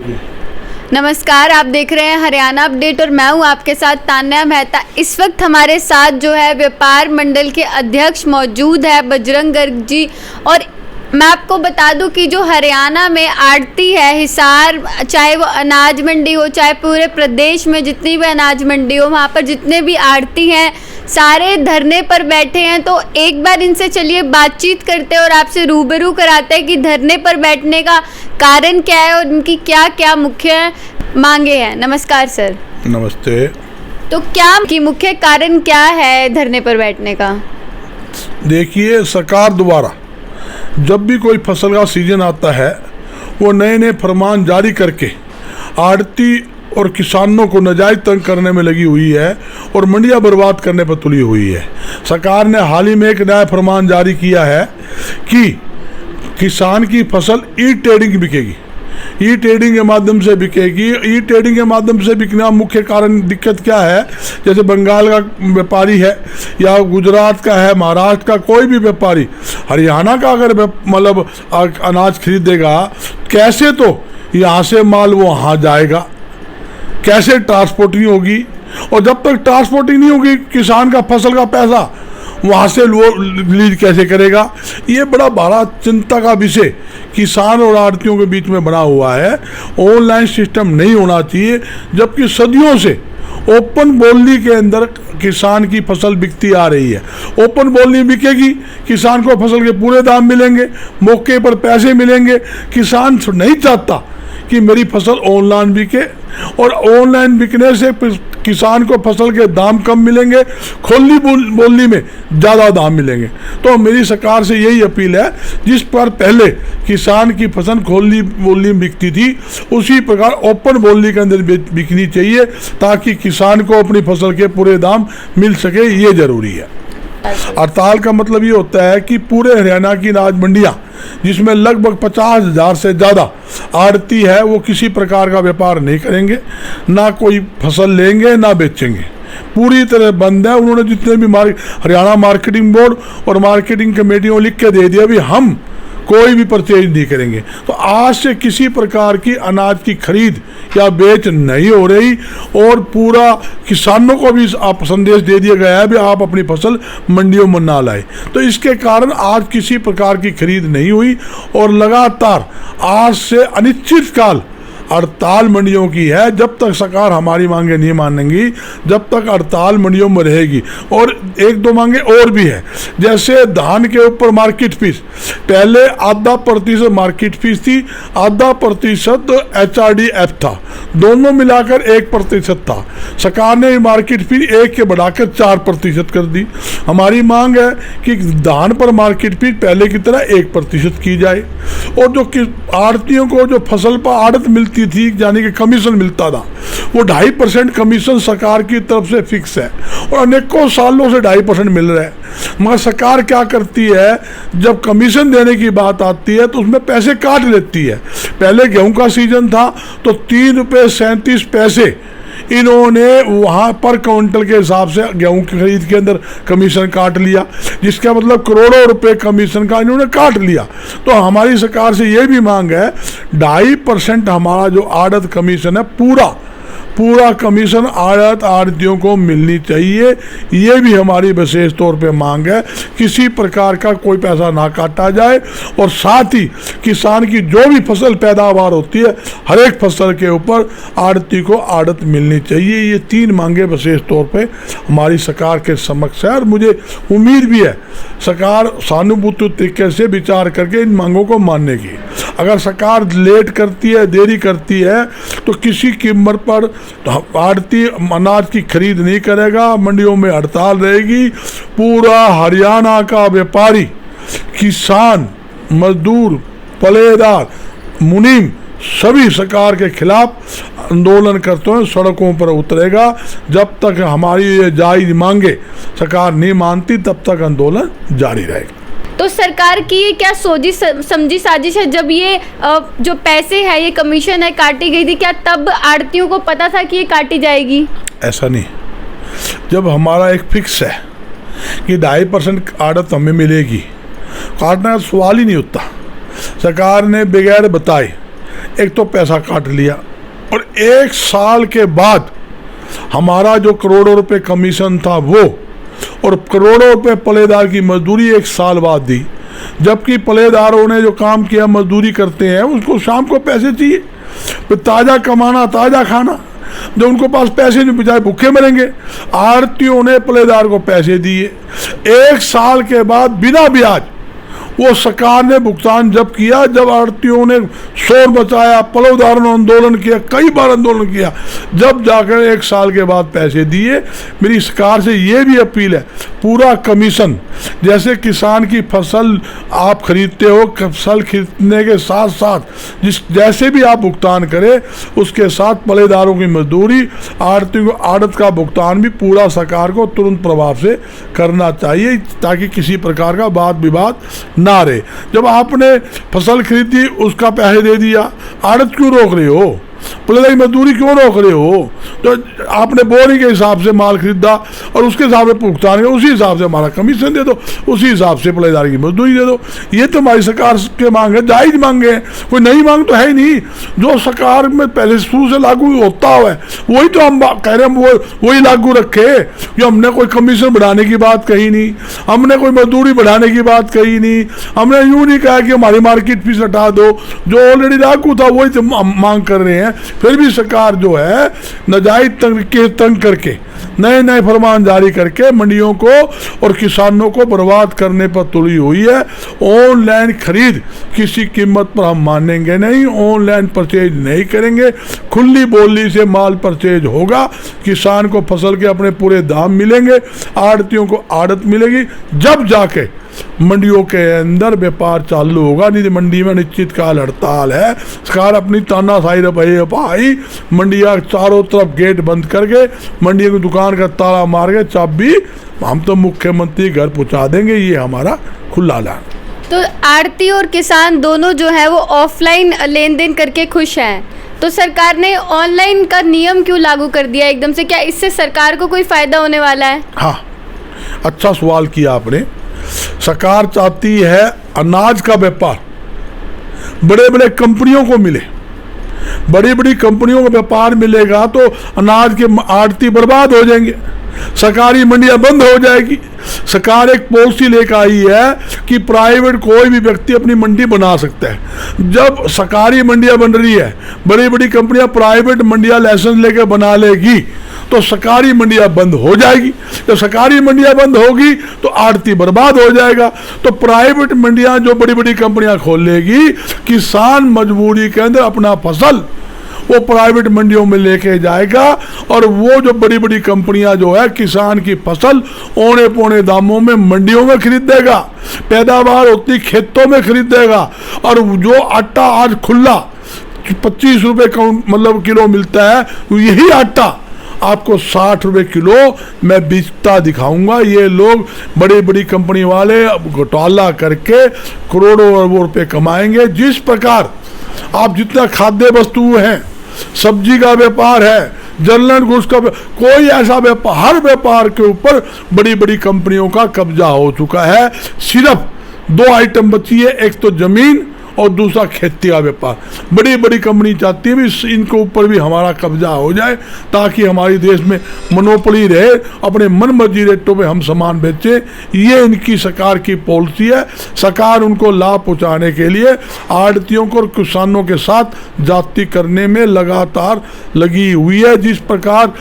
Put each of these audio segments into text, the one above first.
नमस्कार, आप देख रहे हैं हरियाणा अपडेट और मैं हूं आपके साथ तान्या मेहता। इस वक्त हमारे साथ जो है व्यापार मंडल के अध्यक्ष मौजूद है बजरंग गर्ग जी। और मैं आपको बता दूं कि जो हरियाणा में आड़ती है हिसार, चाहे वो अनाज मंडी हो, चाहे पूरे प्रदेश में जितनी भी अनाज मंडी हो, वहाँ पर जितने भी आड़ती हैं सारे धरने पर बैठे हैं। तो एक बार इनसे चलिए बातचीत करते हैं और आपसे रूबरू कराते हैं कि धरने पर बैठने का कारण क्या है और इनकी क्या क्या मुख्य मांगे हैं। नमस्कार सर। नमस्ते। तो क्या की मुख्य कारण क्या है धरने पर बैठने का? देखिए, सरकार द्वारा जब भी कोई फसल का सीजन आता है वो नए नए फरमान जारी करके आड़ती और किसानों को नाजायज तंग करने में लगी हुई है और मंडियां बर्बाद करने पर तुली हुई है। सरकार ने हाल ही में एक नया फरमान जारी किया है कि किसान की फसल ई ट्रेडिंग बिकेगी, ई ट्रेडिंग के माध्यम से बिकेगी। ई ट्रेडिंग के माध्यम से बिकना मुख्य कारण दिक्कत क्या है, जैसे बंगाल का व्यापारी है या गुजरात का है, महाराष्ट्र का कोई भी व्यापारी हरियाणा का अगर मतलब अनाज खरीदेगा, कैसे तो यहाँ से माल वो वहाँ जाएगा, कैसे ट्रांसपोर्टिंग होगी, और जब तक ट्रांसपोर्टिंग नहीं होगी किसान का फसल का पैसा वहाँ से वो रिलीज कैसे करेगा। ये बड़ा बड़ा चिंता का विषय किसान और आड़तियों के बीच में बना हुआ है। ऑनलाइन सिस्टम नहीं होना चाहिए, जबकि सदियों से ओपन बोली के अंदर किसान की फसल बिकती आ रही है। ओपन बोली बिकेगी, किसान को फसल के पूरे दाम मिलेंगे, मौके पर पैसे मिलेंगे। किसान नहीं चाहता कि मेरी फसल ऑनलाइन बिके, और ऑनलाइन बिकने से किसान को फसल के दाम कम मिलेंगे, खुली बोली में ज़्यादा दाम मिलेंगे। तो मेरी सरकार से यही अपील है, जिस पर पहले किसान की फसल खुली बोली में बिकती थी उसी प्रकार ओपन बोली के अंदर बिकनी चाहिए, ताकि किसान को अपनी फसल के पूरे दाम मिल सके। ये जरूरी है। हड़ताल का मतलब ये होता है कि पूरे हरियाणा की अनाज मंडियाँ, जिसमें लगभग 50,000 से ज़्यादा आड़ती है, वो किसी प्रकार का व्यापार नहीं करेंगे, ना कोई फसल लेंगे ना बेचेंगे, पूरी तरह बंद है। उन्होंने जितने भी हरियाणा मार्केटिंग बोर्ड और मार्केटिंग कमेटियों लिख के दे दिया भी हम कोई भी परचेज नहीं करेंगे। तो आज से किसी प्रकार की अनाज की खरीद या बेच नहीं हो रही, और पूरा किसानों को भी आप संदेश दे दिया गया है भी आप अपनी फसल मंडियों में ना लाए। तो इसके कारण आज किसी प्रकार की खरीद नहीं हुई, और लगातार आज से अनिश्चित काल हड़ताल मंडियों की है। जब तक सरकार हमारी मांगे नहीं मानेंगी, जब तक हड़ताल मंडियों में रहेगी। और एक दो मांगे और भी है, जैसे धान के ऊपर मार्केट फीस, पहले 0.5% मार्केट फीस थी, 0.5% HRDF था, दोनों मिलाकर 1% था। सरकार ने मार्केट फीस 1 के बढ़ाकर 4% कर दी। हमारी मांग है कि धान पर मार्केट फीस पहले की तरह 1% की जाए, और जो आड़तियों को जो फसल पर आड़त मिलती थी, यानी कि कमीशन मिलता था, वो 2.5% कमीशन सरकार की तरफ से फिक्स है, और अनेकों सालों से 2.5% मिल रहा है। मगर सरकार क्या करती है, जब कमीशन देने की बात आती है तो उसमें पैसे काट लेती है। पहले गेहूं का सीजन था तो 3.37 रुपये इन्होंने वहाँ पर क्विंटल के हिसाब से गेहूं की खरीद के अंदर कमीशन काट लिया, जिसका मतलब करोड़ों रुपए कमीशन का इन्होंने काट लिया। तो हमारी सरकार से ये भी मांग है, 2.5% हमारा जो आड़त कमीशन है, पूरा कमीशन आड़त आड़तियों को मिलनी चाहिए। ये भी हमारी विशेष तौर पे मांग है, किसी प्रकार का कोई पैसा ना काटा जाए, और साथ ही किसान की जो भी फसल पैदावार होती है हर एक फसल के ऊपर आड़ती को आड़त मिलनी चाहिए। ये 3 मांगे विशेष तौर पे हमारी सरकार के समक्ष है, और मुझे उम्मीद भी है सरकार सहानुभूति तरीके से विचार करके इन मांगों को मानने की। अगर सरकार लेट करती है, देरी करती है, तो किसी कीमत पर आड़ती अनाज की खरीद नहीं करेगा, मंडियों में हड़ताल रहेगी। पूरा हरियाणा का व्यापारी, किसान, मजदूर, पलेदार, मुनीम सभी सरकार के खिलाफ आंदोलन करते हुए सड़कों पर उतरेगा। जब तक हमारी ये जायज़ मांगे सरकार नहीं मानती, तब तक आंदोलन जारी रहेगा। तो सरकार की ये क्या सोची समझी साजिश है? जब ये जो पैसे है, ये कमीशन है, काटी गई थी, क्या तब आड़तियों को पता था कि ये काटी जाएगी? ऐसा नहीं। जब हमारा एक फिक्स है कि 2.5% आड़त हमें मिलेगी, काटने का सवाल ही नहीं उठता। सरकार ने बगैर बताए एक तो पैसा काट लिया, और 1 साल के बाद हमारा जो करोड़ों रुपए कमीशन था वो, और करोड़ों रुपए पलेदार की मजदूरी 1 साल बाद दी। जबकि पलेदारों ने जो काम किया, मजदूरी करते हैं, उसको शाम को पैसे चाहिए, तो ताज़ा कमाना ताज़ा खाना। जब उनको पास पैसे नहीं, बेचारे भूखे मरेंगे। आड़तियों ने पलेदार को पैसे दिए, 1 साल के बाद बिना ब्याज वो सरकार ने भुगतान जब किया, जब आड़तियों ने शोर मचाया, पलवदारों ने आंदोलन किया, कई बार आंदोलन किया, जब जाकर 1 साल के बाद पैसे दिए। मेरी सरकार से ये भी अपील है, पूरा कमीशन, जैसे किसान की फसल आप खरीदते हो, फसल खरीदने के साथ साथ जैसे भी आप भुगतान करें, उसके साथ पलेदारों की मजदूरी, आड़तियों को आड़त का भुगतान भी पूरा सरकार को तुरंत प्रभाव से करना चाहिए, ताकि किसी प्रकार का वाद विवाद ना रहे। जब आपने फसल खरीदी, उसका पैसे दे दिया, आड़त क्यों रोक रहे हो? पलेदार की मजदूरी क्यों रोक रहे हो? तो आपने बोरी के हिसाब से माल खरीदा और उसके हिसाब से भुगतान किया, उसी हिसाब से हमारा कमीशन दे दो, उसी हिसाब से पलेदार की मजदूरी दे दो। ये तो हमारी सरकार के मांग है, जायज मांगे हैं, कोई नई मांग तो है ही नहीं। जो सरकार में पहले शुरू से लागू होता हुआ है वही तो हम कह रहे हैं, वो वही लागू रखे। जो हमने कोई कमीशन बढ़ाने की बात कही नहीं, हमने कोई मजदूरी बढ़ाने की बात कही नहीं, हमने यूँ नहीं कहा कि हमारी मार्केट फीस हटा दो। जो ऑलरेडी लागू था वही तो मांग कर रहे हैं। फिर भी सरकार जो है नाजायज तंग करके नए नए फरमान जारी करके मंडियों को और किसानों को बर्बाद करने पर तुली हुई है। ऑनलाइन खरीद किसी कीमत पर हम मानेंगे नहीं, ऑनलाइन परचेज नहीं करेंगे, खुली बोली से माल परचेज होगा, किसान को फसल के अपने पूरे दाम मिलेंगे, आड़तियों को आड़त मिलेगी, जब जाके मंडियों के अंदर व्यापार चालू होगा। नहीं तो मंडी में निश्चित काल हड़ताल है। सरकार अपनी तानाशाही रवैये पाई, मंडिया चारों तरफ गेट बंद करके, मंडियों की दुकान का ताला मार के चाबी हम तो मुख्यमंत्री घर पहुंचा देंगे, ये हमारा खुला ऐलान। तो आड़ती और किसान दोनों जो है वो ऑफलाइन लेन देन करके खुश हैं, तो सरकार ने ऑनलाइन का नियम क्यों लागू कर दिया एकदम से? क्या इससे सरकार को कोई फायदा होने वाला है? हाँ, अच्छा सवाल किया आपने। सरकार चाहती है अनाज का व्यापार बड़े बड़े कंपनियों को मिले, बड़ी बड़ी कंपनियों को व्यापार मिलेगा तो अनाज के आड़ती बर्बाद हो जाएंगे, सरकारी मंडियां बंद हो जाएगी। सरकार एक पॉलिसी लेकर आई है कि प्राइवेट कोई भी व्यक्ति अपनी मंडी बना सकता है। जब सरकारी मंडियां बन रही है, बड़ी बड़ी कंपनियां प्राइवेट मंडियां लाइसेंस लेकर बना लेगी तो सरकारी मंडियां बंद हो जाएगी। जब सरकारी मंडियां बंद होगी तो आड़ती बर्बाद हो जाएगा। तो प्राइवेट मंडियां जो बड़ी बड़ी कंपनियां खोल लेगी, किसान मजबूरी के अंदर अपना फसल वो प्राइवेट मंडियों में लेके जाएगा, और वो जो बड़ी बड़ी कंपनियां जो है किसान की फसल औने पौने दामों में मंडियों में खरीदेगा, पैदावार होती खेतों में खरीदेगा, और जो आटा आज खुला 25 रुपए मतलब किलो मिलता है, यही आटा आपको 60 रुपए किलो मैं बेचता दिखाऊंगा। ये लोग बड़ी बड़ी कंपनी वाले घोटाला करके करोड़ों अरबों रुपए कमाएंगे। जिस प्रकार आप जितना खाद्य वस्तु हैं, सब्जी का व्यापार है, जनरल गुड्स का, कोई ऐसा व्यापार, हर व्यापार के ऊपर बड़ी बड़ी कंपनियों का कब्जा हो चुका है। सिर्फ 2 आइटम बची है, एक तो जमीन और दूसरा खेती का व्यापार। बड़ी बड़ी कंपनी चाहती है भी इनके ऊपर भी हमारा कब्जा हो जाए, ताकि हमारे देश में मोनोपोली रहे, अपने मन मर्जी रेटों पे हम सामान बेचें। ये इनकी सरकार की पॉलिसी है। सरकार उनको लाभ पहुंचाने के लिए आड़तियों को और किसानों के साथ जाति करने में लगातार लगी हुई है। जिस प्रकार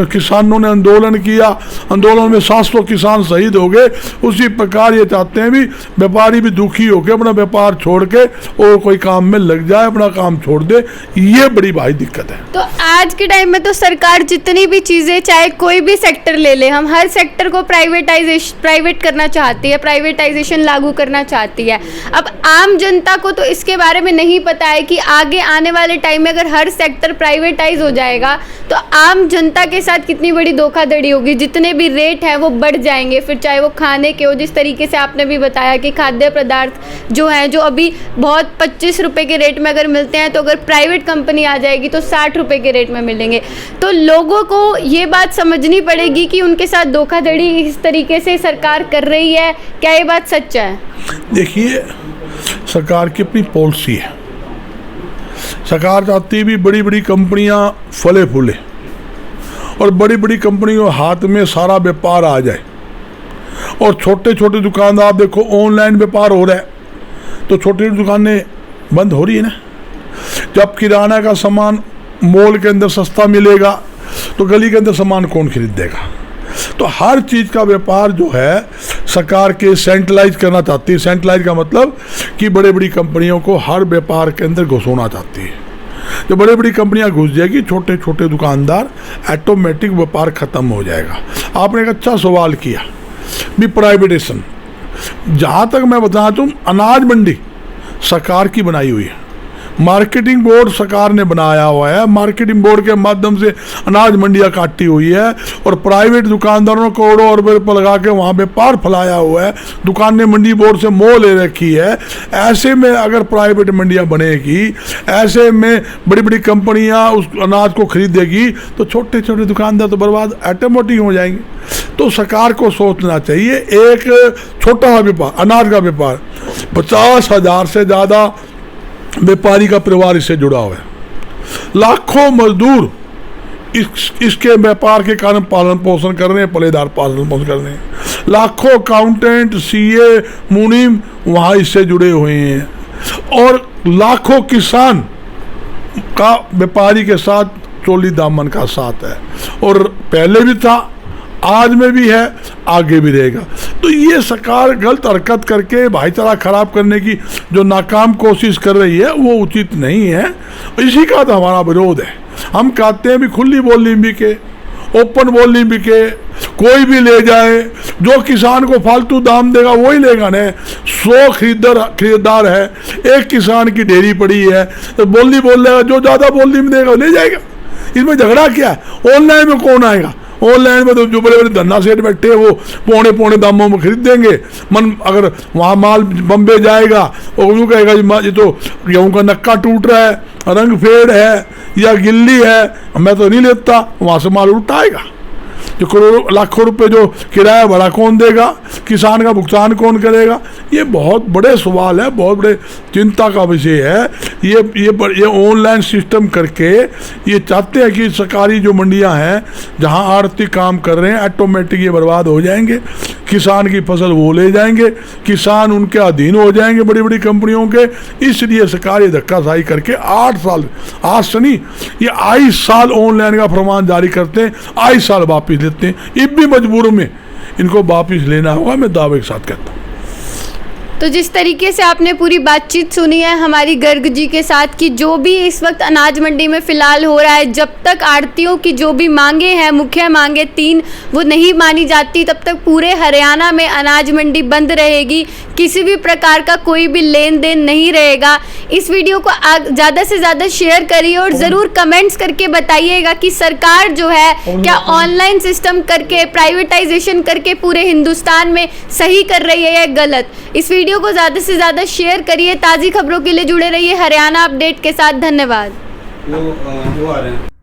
किसानों ने आंदोलन किया, आंदोलन में 700 किसान शहीद हो गए, उसी प्रकार ये चाहते हैं भी व्यापारी भी दुखी होकर अपना व्यापार छोड़ के और कोई काम में लग जाए, अपना काम छोड़ दे। ये बड़ी भारी दिक्कत है। तो आज के टाइम में तो सरकार जितनी भी चीजें, चाहे कोई भी सेक्टर ले ले, हम हर सेक्टर को प्राइवेट करना चाहती है, प्राइवेटाइजेशन लागू करना चाहती है। अब आम जनता को तो इसके बारे में नहीं पता है कि आगे आने वाले टाइम में अगर हर सेक्टर प्राइवेटाइज हो जाएगा तो आम जनता के साथ कितनी बड़ी धोखाधड़ी होगी। जितने भी रेट हैं वो बढ़ जाएंगे, फिर चाहे वो खाने के हो, जिस तरीके से आपने भी बताया कि खाद्य पदार्थ जो हैं, जो अभी बहुत 25 रुपए के रेट में अगर मिलते हैं, तो अगर प्राइवेट कंपनी आ जाएगी तो 60 रुपए के रेट में मिलेंगे। तो लोगों को ये बात समझनी पड़ेगी कि उनके साथ धोखाधड़ी इस तरीके से सरकार कर रही है। क्या ये बात सच है? देखिए, सरकार की अपनी पॉलिसी है, सरकार चाहती भी बड़ी बड़ी कंपनियां फले फूले और बड़ी बड़ी कंपनियों हाथ में सारा व्यापार आ जाए, और छोटे छोटे दुकानदार देखो ऑनलाइन व्यापार हो रहा है तो छोटी छोटी दुकानें बंद हो रही है ना। जब किराना का सामान मॉल के अंदर सस्ता मिलेगा तो गली के अंदर सामान कौन खरीदेगा। तो हर चीज़ का व्यापार जो है सरकार के सेंट्रलाइज करना चाहती है। सेंट्रलाइज का मतलब कि बड़े बड़ी कंपनियों को हर व्यापार के अंदर घुसोना चाहती है। जब बड़ी बड़ी कंपनियां घुस जाएगी छोटे छोटे दुकानदार ऑटोमेटिक व्यापार खत्म हो जाएगा। आपने एक अच्छा सवाल किया भी प्राइवेटेशन। जहाँ तक मैं बताऊँ तो अनाज मंडी सरकार की बनाई हुई है, मार्केटिंग बोर्ड सरकार ने बनाया हुआ है, मार्केटिंग बोर्ड के माध्यम से अनाज मंडियाँ काटी हुई है और प्राइवेट दुकानदारों को करोड़ों रुपये लगा के वहाँ व्यापार फैलाया हुआ है। दुकानें मंडी बोर्ड से मोह ले रखी है। ऐसे में अगर प्राइवेट मंडियाँ बनेगी, ऐसे में बड़ी बड़ी कंपनियाँ उस अनाज को खरीदेगी तो छोटे छोटे दुकानदार तो बर्बाद ऑटोमेटिक हो जाएंगे। तो सरकार को सोचना चाहिए, एक छोटा सा व्यापार अनाज का व्यापार 50,000 से ज़्यादा व्यापारी का परिवार इससे जुड़ा हुआ है, लाखों मजदूर इसके व्यापार के कारण पालन पोषण कर रहे हैं, पलेदार पालन पोषण कर रहे हैं, लाखों अकाउंटेंट सीए मुनीम वहाँ इससे जुड़े हुए हैं, और लाखों किसान का व्यापारी के साथ चोली दामन का साथ है, और पहले भी था, आज में भी है, आगे भी रहेगा। तो ये सरकार गलत हरकत करके भाईचारा खराब करने की जो नाकाम कोशिश कर रही है वो उचित नहीं है। इसी का तो हमारा विरोध है। हम कहते हैं भी खुली बोली बिके, ओपन बोली बिके, कोई भी ले जाए, जो किसान को फालतू दाम देगा वही लेगा ना। 100 खरीदार है, एक किसान की ढेरी पड़ी है तो बोली बोल लेगा, जो ज़्यादा बोली में देगा ले जाएगा। इसमें झगड़ा क्या है। ऑनलाइन में कौन आएगा, ऑनलाइन में तो जो बड़े बड़े धन्ना सेठ बैठे वो पौने पौने दामों में खरीद देंगे। मन अगर वहाँ माल बम्बे जाएगा और वो कहेगा ये तो गेहूँ का नक्का टूट रहा है, रंग फेड है या गिल्ली है, मैं तो नहीं लेता, वहाँ से माल उल्टा आएगा। जो करोड़ों लाखों रुपए जो किराया भाड़ा कौन देगा, किसान का भुगतान कौन करेगा। ये बहुत बड़े सवाल है, बहुत बड़े चिंता का विषय है। ये ऑनलाइन सिस्टम करके ये चाहते हैं कि सरकारी जो मंडियां हैं जहां आड़ती काम कर रहे हैं ऑटोमेटिक ये बर्बाद हो जाएंगे, किसान की फसल वो ले जाएंगे, किसान उनके अधीन हो जाएंगे बड़ी बड़ी कंपनियों के। इसलिए सरकार ये धक्काशाही करके 8 साल, आज से नहीं ये 22 साल ऑनलाइन का फरमान जारी करते हैं, 22 साल वापिस लेते हैं। ये भी मजबूरों में इनको वापिस लेना होगा, मैं दावे के साथ कहता हूँ। तो जिस तरीके से आपने पूरी बातचीत सुनी है हमारी गर्ग जी के साथ कि जो भी इस वक्त अनाज मंडी में फ़िलहाल हो रहा है, जब तक आढ़तियों की जो भी मांगे हैं, मुख्य मांगे 3 वो नहीं मानी जाती, तब तक पूरे हरियाणा में अनाज मंडी बंद रहेगी। किसी भी प्रकार का कोई भी लेन देन नहीं रहेगा। इस वीडियो को ज़्यादा से ज़्यादा शेयर करिए और ज़रूर कमेंट्स करके बताइएगा कि सरकार जो है क्या ऑनलाइन सिस्टम करके, प्राइवेटाइजेशन करके पूरे हिंदुस्तान में सही कर रही है या गलत। इस वीडियो को ज़्यादा से ज़्यादा शेयर करिए। ताज़ी खबरों के लिए जुड़े रहिए हरियाणा अपडेट के साथ। धन्यवाद। वो आ रहे हैं।